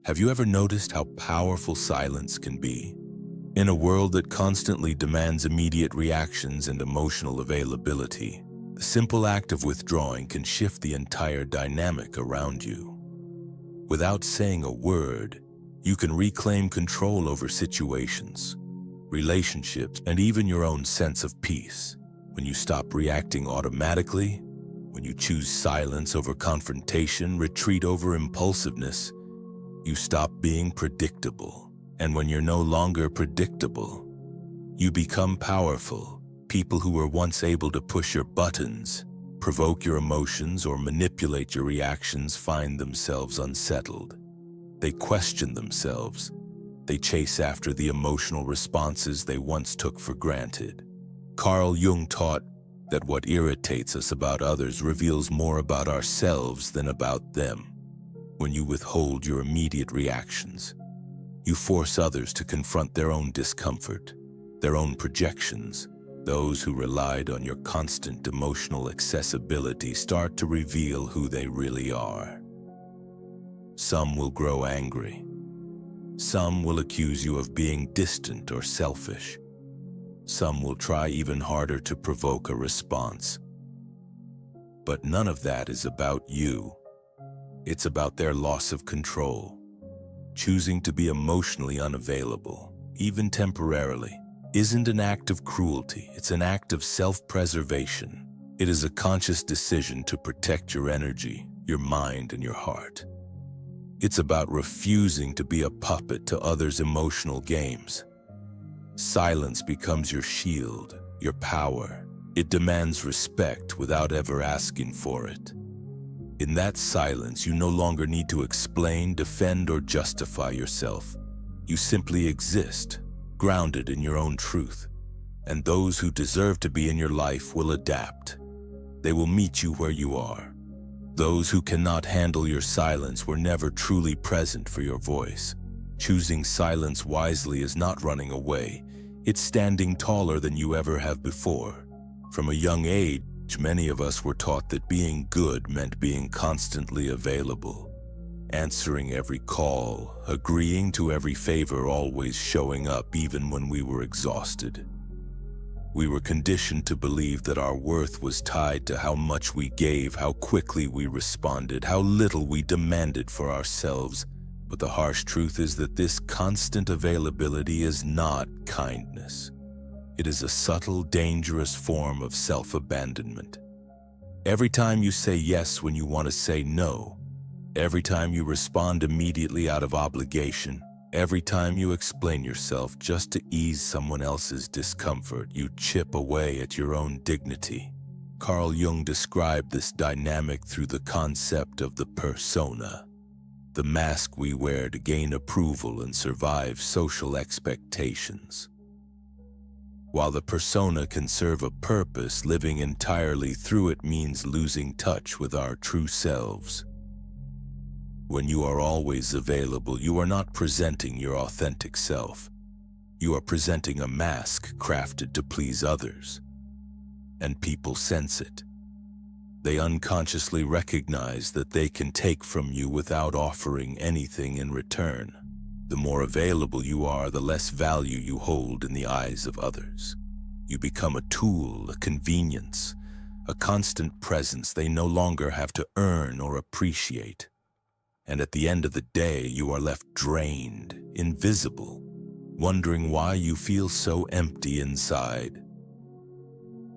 Have you ever noticed how powerful silence can be? In a world that constantly demands immediate reactions and emotional availability, the simple act of withdrawing can shift the entire dynamic around you. Without saying a word, you can reclaim control over situations, relationships, and even your own sense of peace. When you stop reacting automatically, when you choose silence over confrontation, retreat over impulsiveness, you stop being predictable. And when you're no longer predictable, you become powerful. People who were once able to push your buttons, provoke your emotions, or manipulate your reactions find themselves unsettled. They question themselves. They chase after the emotional responses they once took for granted. Carl Jung taught that what irritates us about others reveals more about ourselves than about them. When you withhold your immediate reactions, you force others to confront their own discomfort, their own projections. Those who relied on your constant emotional accessibility start to reveal who they really are. Some will grow angry. Some will accuse you of being distant or selfish. Some will try even harder to provoke a response. But none of that is about you. It's about their loss of control. Choosing to be emotionally unavailable, even temporarily, isn't an act of cruelty. It's an act of self-preservation. It is a conscious decision to protect your energy, your mind, and your heart. It's about refusing to be a puppet to others' emotional games. Silence becomes your shield, your power. It demands respect without ever asking for it. In that silence, you no longer need to explain, defend, or justify yourself. You simply exist, grounded in your own truth. And those who deserve to be in your life will adapt. They will meet you where you are. Those who cannot handle your silence were never truly present for your voice. Choosing silence wisely is not running away. It's standing taller than you ever have before. From a young age, many of us were taught that being good meant being constantly available, answering every call, agreeing to every favor, always showing up even when we were exhausted. We were conditioned to believe that our worth was tied to how much we gave, how quickly we responded, how little we demanded for ourselves. But the harsh truth is that this constant availability is not kindness. It is a subtle, dangerous form of self-abandonment. Every time you say yes when you want to say no, every time you respond immediately out of obligation, every time you explain yourself just to ease someone else's discomfort, you chip away at your own dignity. Carl Jung described this dynamic through the concept of the persona, the mask we wear to gain approval and survive social expectations. While the persona can serve a purpose, living entirely through it means losing touch with our true selves. When you are always available, you are not presenting your authentic self. You are presenting a mask crafted to please others. And people sense it. They unconsciously recognize that they can take from you without offering anything in return. The more available you are, the less value you hold in the eyes of others. You become a tool, a convenience, a constant presence they no longer have to earn or appreciate. And at the end of the day, you are left drained, invisible, wondering why you feel so empty inside.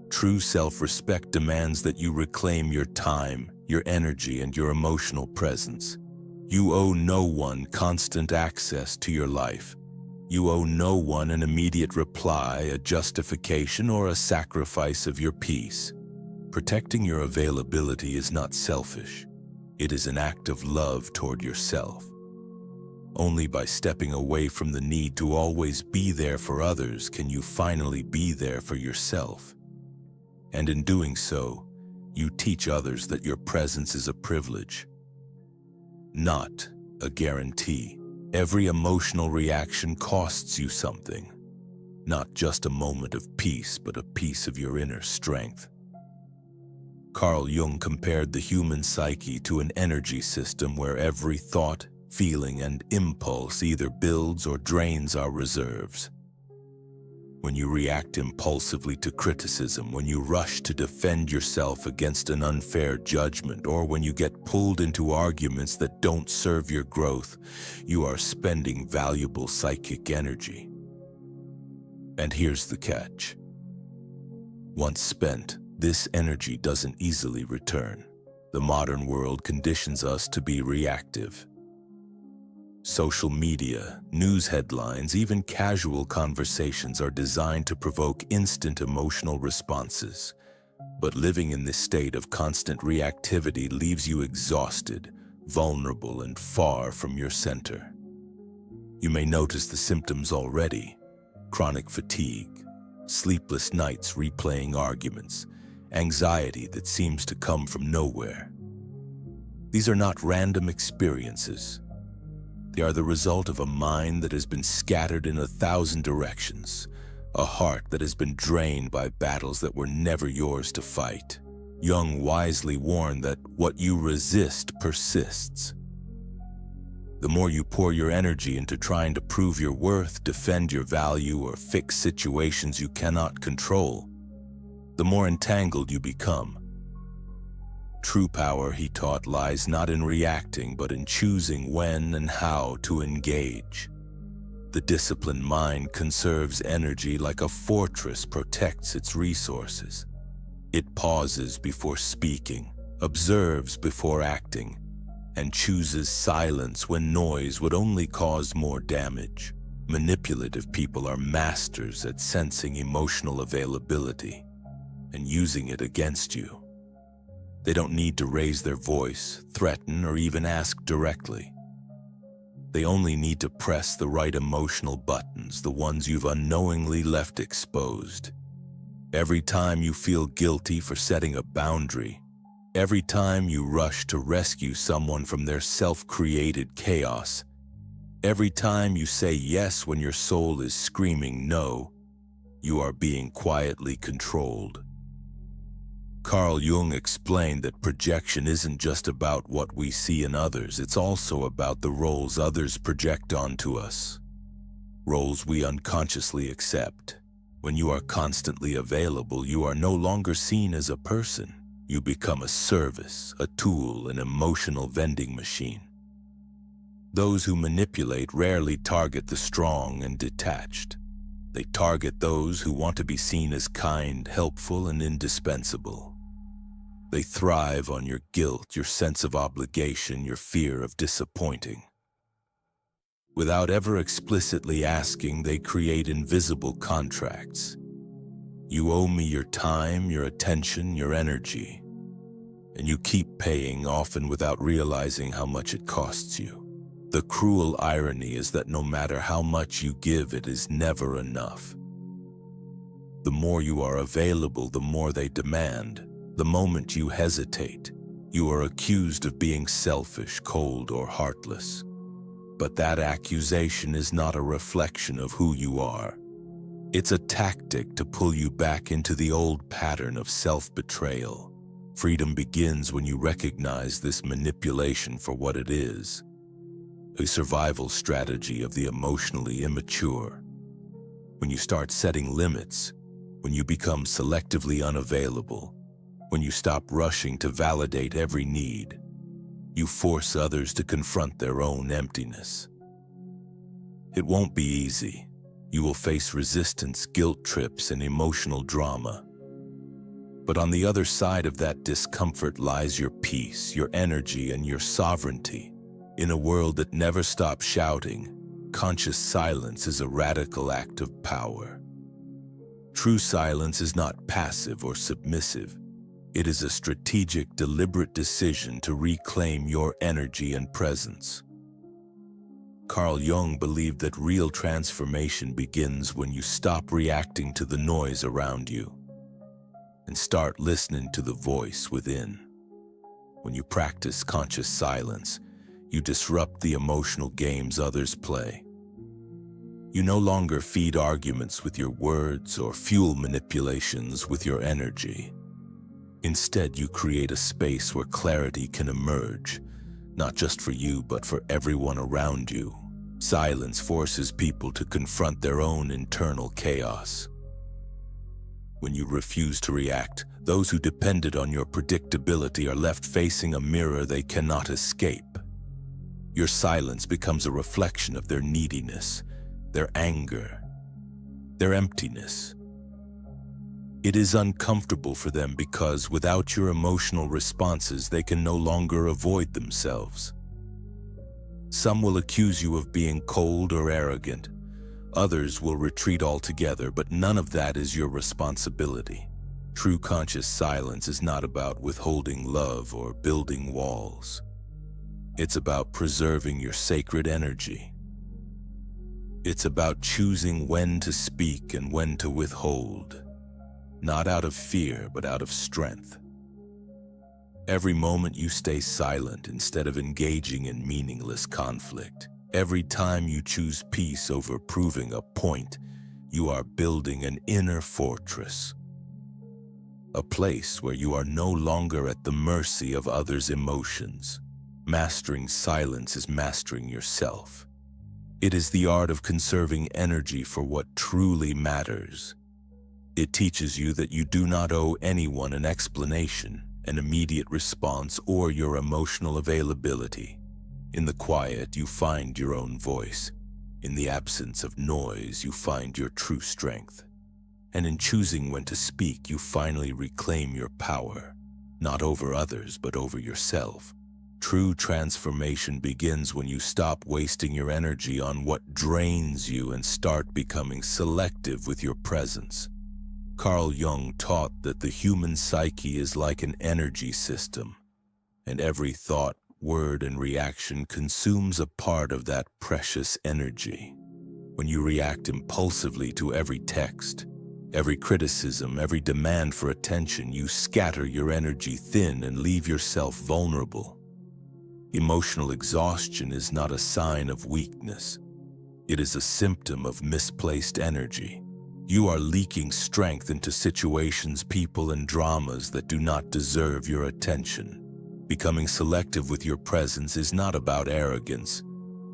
True self-respect demands that you reclaim your time, your energy, and your emotional presence. You owe no one constant access to your life. You owe no one an immediate reply, a justification, or a sacrifice of your peace. Protecting your availability is not selfish. It is an act of love toward yourself. Only by stepping away from the need to always be there for others can you finally be there for yourself. And in doing so, you teach others that your presence is a privilege, not a guarantee. Every emotional reaction costs you something, not just a moment of peace, but a piece of your inner strength. Carl Jung compared the human psyche to an energy system where every thought, feeling, and impulse either builds or drains our reserves. When you react impulsively to criticism, when you rush to defend yourself against an unfair judgment, or when you get pulled into arguments that don't serve your growth, you are spending valuable psychic energy. And here's the catch. Once spent, this energy doesn't easily return. The modern world conditions us to be reactive. Social media, news headlines, even casual conversations are designed to provoke instant emotional responses. But living in this state of constant reactivity leaves you exhausted, vulnerable, and far from your center. You may notice the symptoms already: chronic fatigue, sleepless nights replaying arguments, anxiety that seems to come from nowhere. These are not random experiences. They are the result of a mind that has been scattered in 1,000 directions, a heart that has been drained by battles that were never yours to fight. Jung wisely warned that what you resist persists. The more you pour your energy into trying to prove your worth, defend your value, or fix situations you cannot control, the more entangled you become. True power, he taught, lies not in reacting, but in choosing when and how to engage. The disciplined mind conserves energy like a fortress protects its resources. It pauses before speaking, observes before acting, and chooses silence when noise would only cause more damage. Manipulative people are masters at sensing emotional availability and using it against you. They don't need to raise their voice, threaten, or even ask directly. They only need to press the right emotional buttons, the ones you've unknowingly left exposed. Every time you feel guilty for setting a boundary, every time you rush to rescue someone from their self-created chaos, every time you say yes when your soul is screaming no, you are being quietly controlled. Carl Jung explained that projection isn't just about what we see in others, it's also about the roles others project onto us. Roles we unconsciously accept. When you are constantly available, you are no longer seen as a person. You become a service, a tool, an emotional vending machine. Those who manipulate rarely target the strong and detached. They target those who want to be seen as kind, helpful, and indispensable. They thrive on your guilt, your sense of obligation, your fear of disappointing. Without ever explicitly asking, they create invisible contracts. You owe me your time, your attention, your energy, and you keep paying, often without realizing how much it costs you. The cruel irony is that no matter how much you give, it is never enough. The more you are available, the more they demand. The moment you hesitate, you are accused of being selfish, cold, or heartless. But that accusation is not a reflection of who you are. It's a tactic to pull you back into the old pattern of self-betrayal. Freedom begins when you recognize this manipulation for what it is: a survival strategy of the emotionally immature. When you start setting limits, when you become selectively unavailable, when you stop rushing to validate every need, you force others to confront their own emptiness. It won't be easy. You will face resistance, guilt trips, and emotional drama. But on the other side of that discomfort lies your peace, your energy, and your sovereignty. In a world that never stops shouting, conscious silence is a radical act of power. True silence is not passive or submissive. It is a strategic, deliberate decision to reclaim your energy and presence. Carl Jung believed that real transformation begins when you stop reacting to the noise around you and start listening to the voice within. When you practice conscious silence, you disrupt the emotional games others play. You no longer feed arguments with your words or fuel manipulations with your energy. Instead, you create a space where clarity can emerge, not just for you, but for everyone around you. Silence forces people to confront their own internal chaos. When you refuse to react, those who depended on your predictability are left facing a mirror they cannot escape. Your silence becomes a reflection of their neediness, their anger, their emptiness. It is uncomfortable for them because without your emotional responses, they can no longer avoid themselves. Some will accuse you of being cold or arrogant. Others will retreat altogether, but none of that is your responsibility. True conscious silence is not about withholding love or building walls. It's about preserving your sacred energy. It's about choosing when to speak and when to withhold, not out of fear, but out of strength. Every moment you stay silent instead of engaging in meaningless conflict, every time you choose peace over proving a point, you are building an inner fortress. A place where you are no longer at the mercy of others' emotions. Mastering silence is mastering yourself. It is the art of conserving energy for what truly matters. It teaches you that you do not owe anyone an explanation, an immediate response, or your emotional availability. In the quiet, you find your own voice. In the absence of noise, you find your true strength. And in choosing when to speak, you finally reclaim your power, not over others, but over yourself. True transformation begins when you stop wasting your energy on what drains you and start becoming selective with your presence. Carl Jung taught that the human psyche is like an energy system, and every thought, word, and reaction consumes a part of that precious energy. When you react impulsively to every text, every criticism, every demand for attention, you scatter your energy thin and leave yourself vulnerable. Emotional exhaustion is not a sign of weakness. It is a symptom of misplaced energy. You are leaking strength into situations, people, and dramas that do not deserve your attention. Becoming selective with your presence is not about arrogance.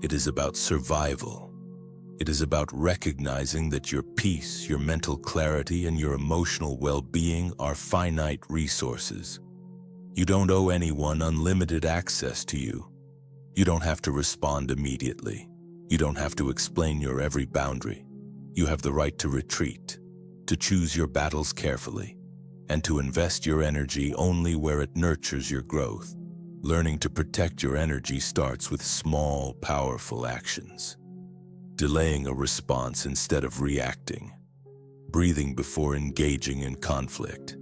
It is about survival. It is about recognizing that your peace, your mental clarity, and your emotional well-being are finite resources. You don't owe anyone unlimited access to you. You don't have to respond immediately. You don't have to explain your every boundary. You have the right to retreat, to choose your battles carefully, and to invest your energy only where it nurtures your growth. Learning to protect your energy starts with small, powerful actions. Delaying a response instead of reacting. Breathing before engaging in conflict.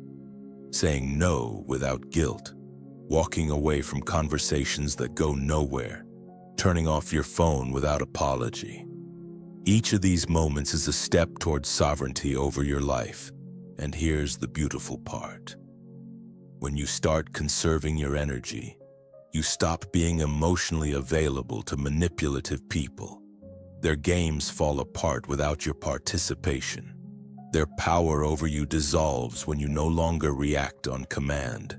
Saying no without guilt. Walking away from conversations that go nowhere. Turning off your phone without apology. Each of these moments is a step towards sovereignty over your life. And here's the beautiful part. When you start conserving your energy, you stop being emotionally available to manipulative people. Their games fall apart without your participation. Their power over you dissolves when you no longer react on command.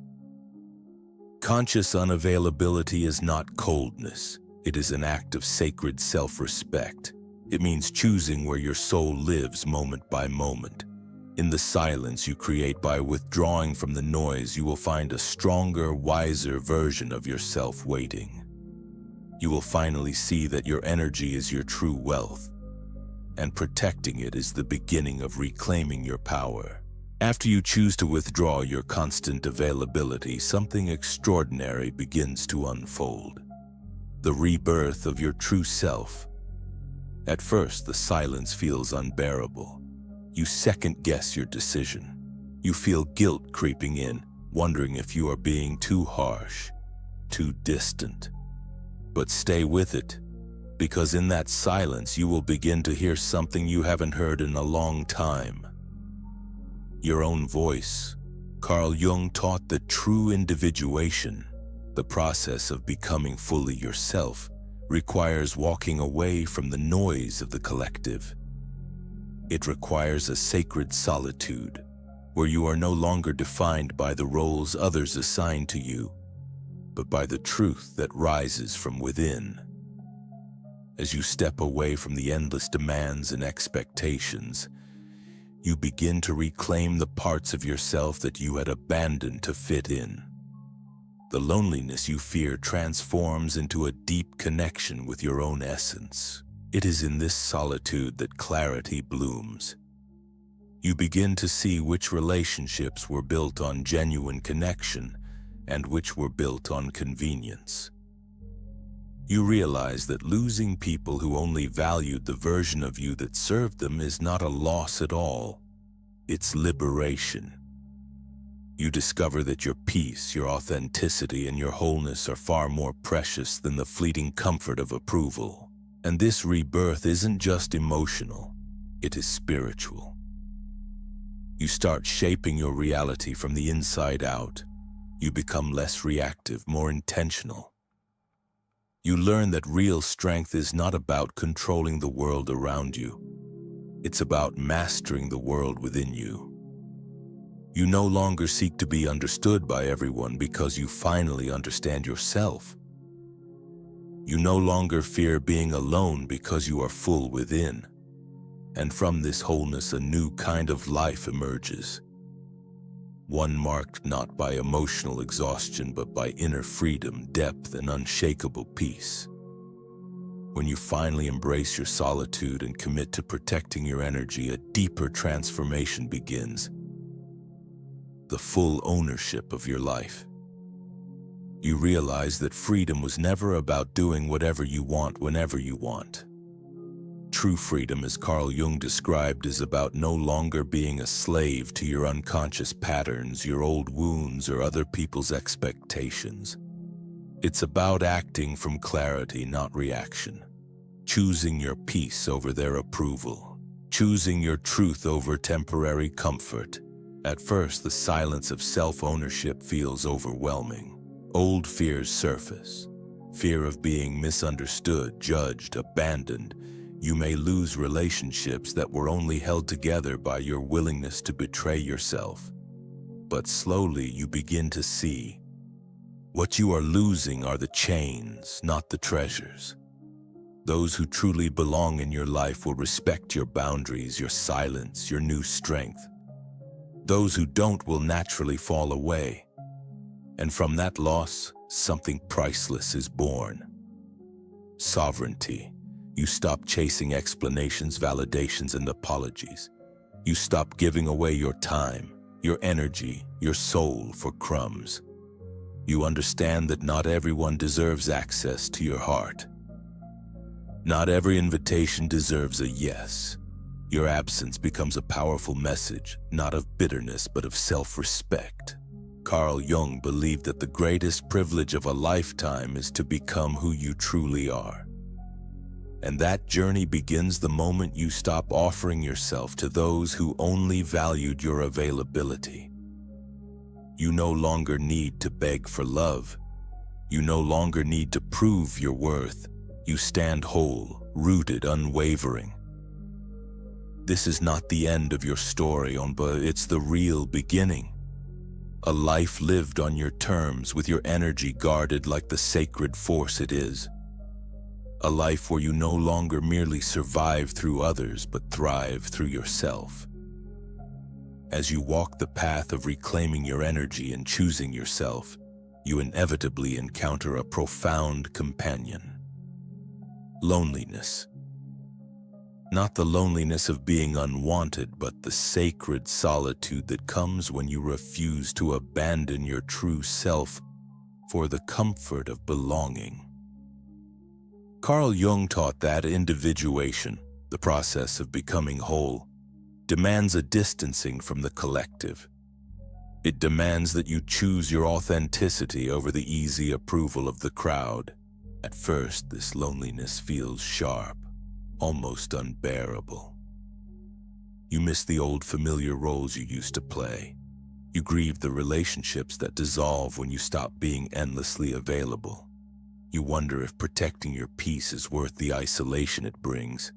Conscious unavailability is not coldness. It is an act of sacred self-respect. It means choosing where your soul lives moment by moment. In the silence you create by withdrawing from the noise, you will find a stronger, wiser version of yourself waiting. You will finally see that your energy is your true wealth, and protecting it is the beginning of reclaiming your power. After you choose to withdraw your constant availability, something extraordinary begins to unfold. The rebirth of your true self. At first, the silence feels unbearable. You second-guess your decision. You feel guilt creeping in, wondering if you are being too harsh, too distant. But stay with it, because in that silence you will begin to hear something you haven't heard in a long time. Your own voice. Carl Jung taught that true individuation, the process of becoming fully yourself, requires walking away from the noise of the collective. It requires a sacred solitude, where you are no longer defined by the roles others assign to you. but by the truth that rises from within. As you step away from the endless demands and expectations, you begin to reclaim the parts of yourself that you had abandoned to fit in. The loneliness you fear transforms into a deep connection with your own essence. It is in this solitude that clarity blooms. You begin to see which relationships were built on genuine connection and which were built on convenience. You realize that losing people who only valued the version of you that served them is not a loss at all. It's liberation. You discover that your peace, your authenticity, and your wholeness are far more precious than the fleeting comfort of approval. And this rebirth isn't just emotional, it is spiritual. You start shaping your reality from the inside out. You become less reactive, more intentional. You learn that real strength is not about controlling the world around you. It's about mastering the world within you. You no longer seek to be understood by everyone because you finally understand yourself. You no longer fear being alone because you are full within. And from this wholeness, a new kind of life emerges. One marked not by emotional exhaustion, but by inner freedom, depth, and unshakable peace. When you finally embrace your solitude and commit to protecting your energy, a deeper transformation begins. The full ownership of your life. You realize that freedom was never about doing whatever you want whenever you want. True freedom, as Carl Jung described, is about no longer being a slave to your unconscious patterns, your old wounds, or other people's expectations. It's about acting from clarity, not reaction. Choosing your peace over their approval. Choosing your truth over temporary comfort. At first, the silence of self-ownership feels overwhelming. Old fears surface. Fear of being misunderstood, judged, abandoned. You may lose relationships that were only held together by your willingness to betray yourself. But slowly you begin to see what you are losing are the chains, not the treasures. Those who truly belong in your life will respect your boundaries, your silence, your new strength. Those who don't will naturally fall away. And from that loss, something priceless is born. Sovereignty. You stop chasing explanations, validations, and apologies. You stop giving away your time, your energy, your soul for crumbs. You understand that not everyone deserves access to your heart. Not every invitation deserves a yes. Your absence becomes a powerful message, not of bitterness, but of self-respect. Carl Jung believed that the greatest privilege of a lifetime is to become who you truly are. And that journey begins the moment you stop offering yourself to those who only valued your availability. You no longer need to beg for love. You no longer need to prove your worth. You stand whole, rooted, unwavering. This is not the end of your story, but it's the real beginning. A life lived on your terms, with your energy guarded like the sacred force it is. A life where you no longer merely survive through others, but thrive through yourself. As you walk the path of reclaiming your energy and choosing yourself, you inevitably encounter a profound companion. Loneliness. Not the loneliness of being unwanted, but the sacred solitude that comes when you refuse to abandon your true self for the comfort of belonging. Carl Jung taught that individuation, the process of becoming whole, demands a distancing from the collective. It demands that you choose your authenticity over the easy approval of the crowd. At first, this loneliness feels sharp, almost unbearable. You miss the old familiar roles you used to play. You grieve the relationships that dissolve when you stop being endlessly available. You wonder if protecting your peace is worth the isolation it brings.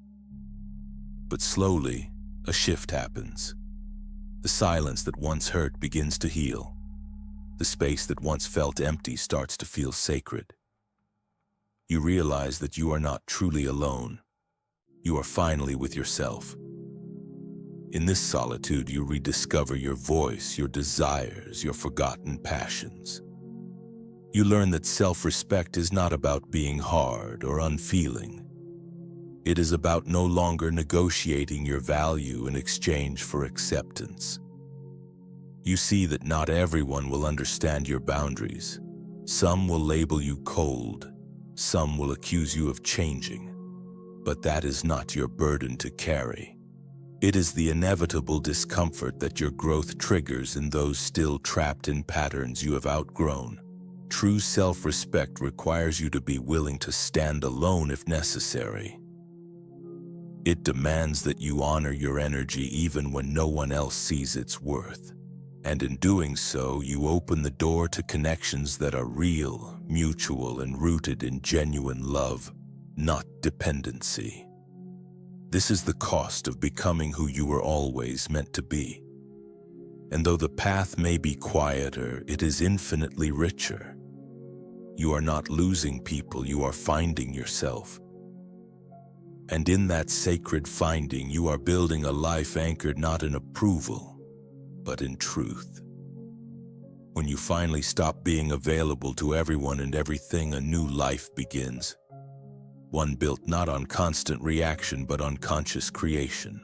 But slowly, a shift happens. The silence that once hurt begins to heal. The space that once felt empty starts to feel sacred. You realize that you are not truly alone. You are finally with yourself. In this solitude, you rediscover your voice, your desires, your forgotten passions. You learn that self-respect is not about being hard or unfeeling. It is about no longer negotiating your value in exchange for acceptance. You see that not everyone will understand your boundaries. Some will label you cold. Some will accuse you of changing. But that is not your burden to carry. It is the inevitable discomfort that your growth triggers in those still trapped in patterns you have outgrown. True self-respect requires you to be willing to stand alone if necessary. It demands that you honor your energy even when no one else sees its worth. And in doing so, you open the door to connections that are real, mutual, and rooted in genuine love, not dependency. This is the cost of becoming who you were always meant to be. And though the path may be quieter, it is infinitely richer. You are not losing people, you are finding yourself. And in that sacred finding, you are building a life anchored not in approval, but in truth. When you finally stop being available to everyone and everything, a new life begins. One built not on constant reaction, but on conscious creation.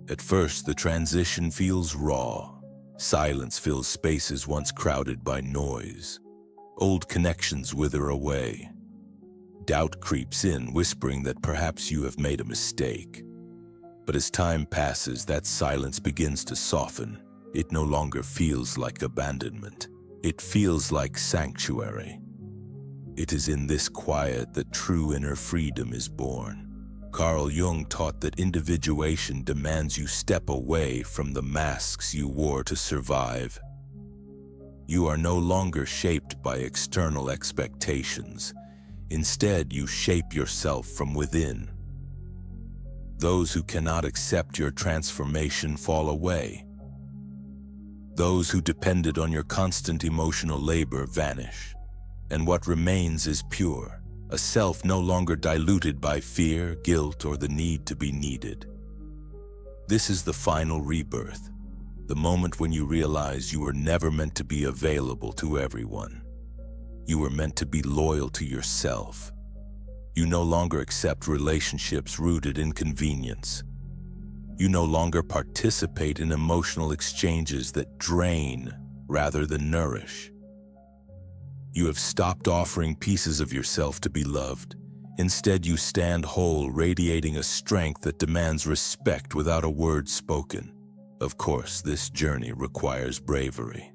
At first, the transition feels raw. Silence fills spaces once crowded by noise. Old connections wither away. Doubt creeps in, whispering that perhaps you have made a mistake. But as time passes, that silence begins to soften. It no longer feels like abandonment. It feels like sanctuary. It is in this quiet that true inner freedom is born. Carl Jung taught that individuation demands you step away from the masks you wore to survive. You are no longer shaped by external expectations. Instead, you shape yourself from within. Those who cannot accept your transformation fall away. Those who depended on your constant emotional labor vanish. And what remains is pure, a self no longer diluted by fear, guilt, or the need to be needed. This is the final rebirth, the moment when you realize you were never meant to be available to everyone. You were meant to be loyal to yourself. You no longer accept relationships rooted in convenience. You no longer participate in emotional exchanges that drain rather than nourish. You have stopped offering pieces of yourself to be loved. Instead, you stand whole, radiating a strength that demands respect without a word spoken. Of course, this journey requires bravery.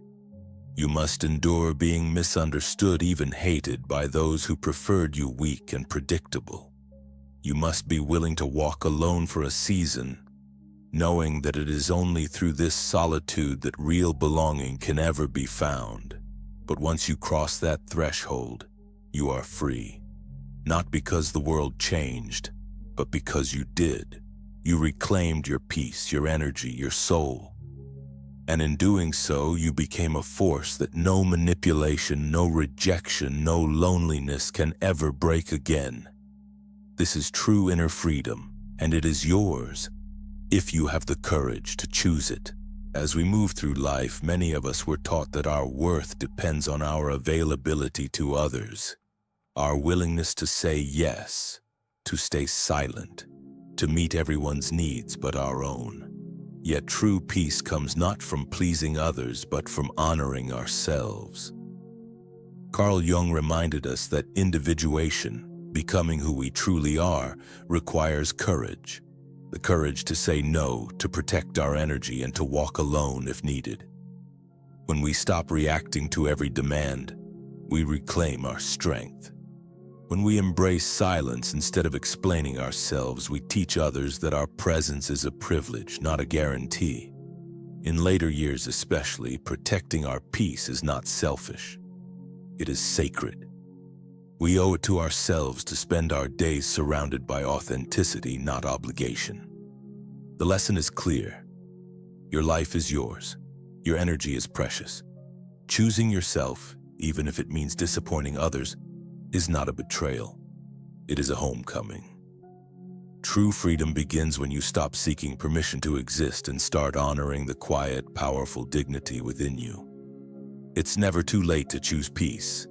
You must endure being misunderstood, even hated, by those who preferred you weak and predictable. You must be willing to walk alone for a season, knowing that it is only through this solitude that real belonging can ever be found. But once you cross that threshold, you are free. Not because the world changed, but because you did. You reclaimed your peace, your energy, your soul. And in doing so, you became a force that no manipulation, no rejection, no loneliness can ever break again. This is true inner freedom, and it is yours, if you have the courage to choose it. As we move through life, many of us were taught that our worth depends on our availability to others, our willingness to say yes, to stay silent, to meet everyone's needs but our own. Yet true peace comes not from pleasing others, but from honoring ourselves. Carl Jung reminded us that individuation, becoming who we truly are, requires courage. The courage to say no, to protect our energy, and to walk alone if needed. When we stop reacting to every demand, we reclaim our strength. When we embrace silence instead of explaining ourselves, we teach others that our presence is a privilege, not a guarantee. In later years especially, protecting our peace is not selfish. It is sacred. We owe it to ourselves to spend our days surrounded by authenticity, not obligation. The lesson is clear. Your life is yours. Your energy is precious. Choosing yourself, even if it means disappointing others, is not a betrayal. It is a homecoming. True freedom begins when you stop seeking permission to exist and start honoring the quiet, powerful dignity within you. It's never too late to choose peace.